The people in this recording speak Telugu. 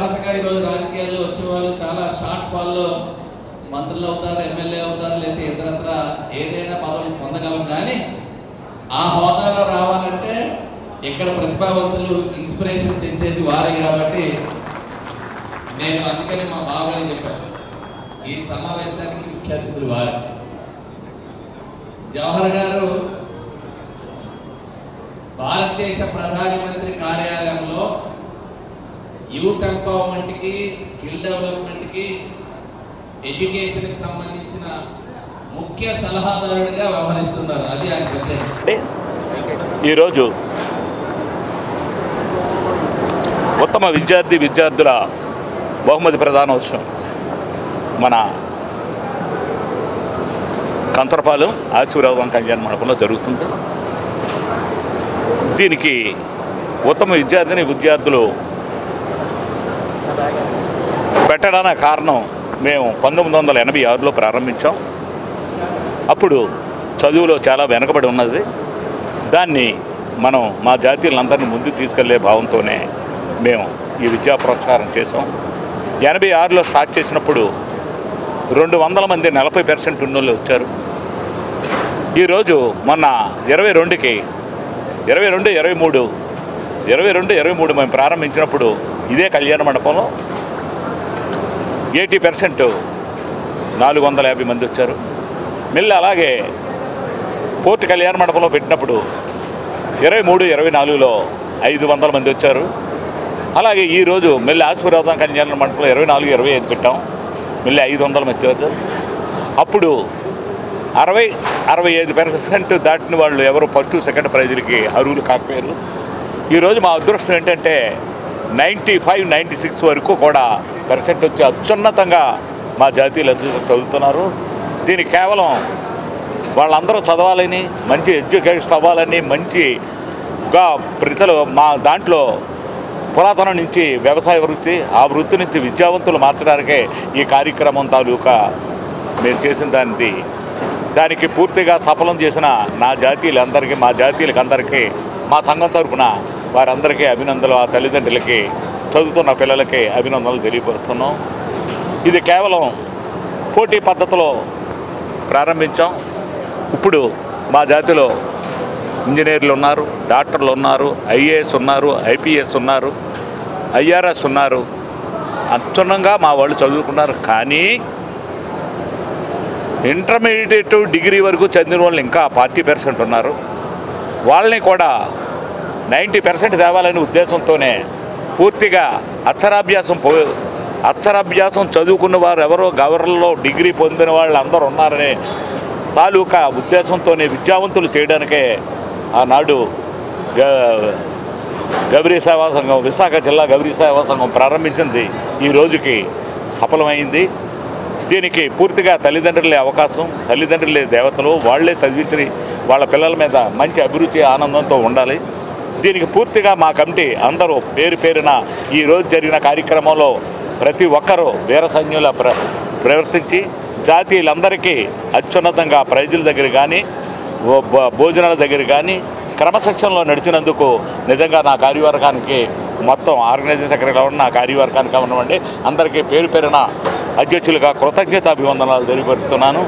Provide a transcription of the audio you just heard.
ఉదాహరణగా ఈరోజు రాజకీయాల్లో వచ్చే వాళ్ళు చాలా షార్ట్ ఫాల్లో మంత్రులు అవుతారు, ఎమ్మెల్యే అవుతారు, లేదా ఇతరత్ర ఏదైనా పదవులు పొందగలం. కానీ ఆ హోదాలో రావాలంటే ఇక్కడ ప్రతిభావంతులు ఇన్స్పిరేషన్ తెచ్చేది వారే. కాబట్టి నేను అందుకని మా బావగారికి చెప్పాను, ఈ సమావేశానికి ముఖ్య అతిథులు వారు. జవహర్ గారు భారతదేశ ప్రధానమంత్రి కార్యాలయంలో యూత్ ఎంపవర్మెంట్కి, స్కిల్ డెవలప్మెంట్కి, ఎడ్యుకేషన్కి సంబంధించిన ముఖ్య సలహాదారుడిగా వ్యవహరిస్తున్నారు. అది ఆయన ప్రత్యేకత. ఈరోజు ఉత్తమ విద్యార్థుల బహుమతి ప్రదానోత్సవం మన కంతరపాలెం ఆశీర్వాదం కళ్యాణ మండపంలో జరుగుతుంది. దీనికి ఉత్తమ విద్యార్థులు పెట్టడానికి కారణం మేము 1986లో ప్రారంభించాం. అప్పుడు చదువులో చాలా వెనకబడి ఉన్నది. దాన్ని మనం మా జాతీయులందరినీ ముందుకు తీసుకెళ్లే భావంతోనే మేము ఈ విద్యా పురస్కారం చేసాం. 86లో స్టార్ట్ చేసినప్పుడు 200 మంది 40% ఉన్నోళ్ళు వచ్చారు. ఈరోజు మొన్న 22-23 మేము ప్రారంభించినప్పుడు ఇదే కళ్యాణ మండపంలో 80% 450 మంది వచ్చారు. మళ్ళీ అలాగే పోర్టు కళ్యాణ మండపంలో పెట్టినప్పుడు 23-24లో 500 మంది వచ్చారు. అలాగే ఈరోజు మళ్ళీ ఆశీర్వాదం కళ్యాణ మండపంలో 24-25 పెట్టాం, మళ్ళీ 500 మంది వచ్చారు. అప్పుడు 60-65% దాటిన వాళ్ళు ఎవరు ఫస్ట్ సెకండ్ ప్రైజులకి అర్హులు కాకపోయారు. ఈరోజు మా అదృష్టం ఏంటంటే 95-96 వరకు కూడా పర్సెంట్ వచ్చి అత్యున్నతంగా మా జాతీయులందరూ చదువుతున్నారు. దీనికి కేవలం వాళ్ళందరూ చదవాలని, మంచి ఎడ్యుకేషన్ అవ్వాలని, మంచిగా ప్రజలు మా దాంట్లో పురాతనం నుంచి వ్యవసాయ వృత్తి, ఆ వృత్తి నుంచి విద్యావంతులు మార్చడానికే ఈ కార్యక్రమం తాలూకా మేము చేసిన దానికి పూర్తిగా సఫలం చేసిన నా జాతీయులందరికీ, మా జాతీయులకందరికీ మా సంఘం తరఫున వారందరికీ అభినందనలు, ఆ తల్లిదండ్రులకి, చదువుతున్న పిల్లలకి అభినందనలు తెలియపరుస్తున్నాం. ఇది కేవలం పోటీ పద్ధతిలో ప్రారంభించాం. ఇప్పుడు మా జాతిలో ఇంజనీర్లు ఉన్నారు, డాక్టర్లు ఉన్నారు, ఐఏఎస్ ఉన్నారు, ఐపీఎస్ ఉన్నారు, ఐఆర్ఎస్ ఉన్నారు. అత్యున్నంగా మా వాళ్ళు చదువుకున్నారు. కానీ ఇంటర్మీడియట్ డిగ్రీ వరకు చదివిన వాళ్ళు ఇంకా 40% ఉన్నారు. వాళ్ళని కూడా 90% తేవాలనే ఉద్దేశంతోనే పూర్తిగా అక్షరాభ్యాసం చదువుకున్న వారు ఎవరో గవర్నర్లో డిగ్రీ పొందిన వాళ్ళు అందరూ ఉన్నారనే తాలూకా ఉద్దేశంతోనే విద్యావంతులు చేయడానికే ఆనాడు గౌరీ సేవా సంఘం, విశాఖ జిల్లా గౌరీ సేవా సంఘం ప్రారంభించింది ఈ రోజుకి సఫలమైంది. దీనికి పూర్తిగా తల్లిదండ్రులే అవకాశం, తల్లిదండ్రులే దేవతలు, వాళ్లే చదివించి వాళ్ళ పిల్లల మీద మంచి అభిరుచి, ఆనందంతో ఉండాలి. దీనికి పూర్తిగా మా కమిటీ అందరూ పేరున ఈరోజు జరిగిన కార్యక్రమంలో ప్రతి ఒక్కరూ వీరసైన్యుల ప్రవర్తించి జాతీయులందరికీ అత్యున్నతంగా ప్రైజుల దగ్గర కానీ, భోజనాల దగ్గర కానీ క్రమశిక్షణలో నడిచినందుకు నిజంగా నా కార్యవర్గానికి, మొత్తం ఆర్గనైజింగ్ సెక్రటరీగా ఉన్న నా కార్యవర్గానికి ఉన్నవండి అందరికీ పేరున అధ్యక్షులుగా కృతజ్ఞతాభివందనాలు తెలియపరుస్తున్నాను.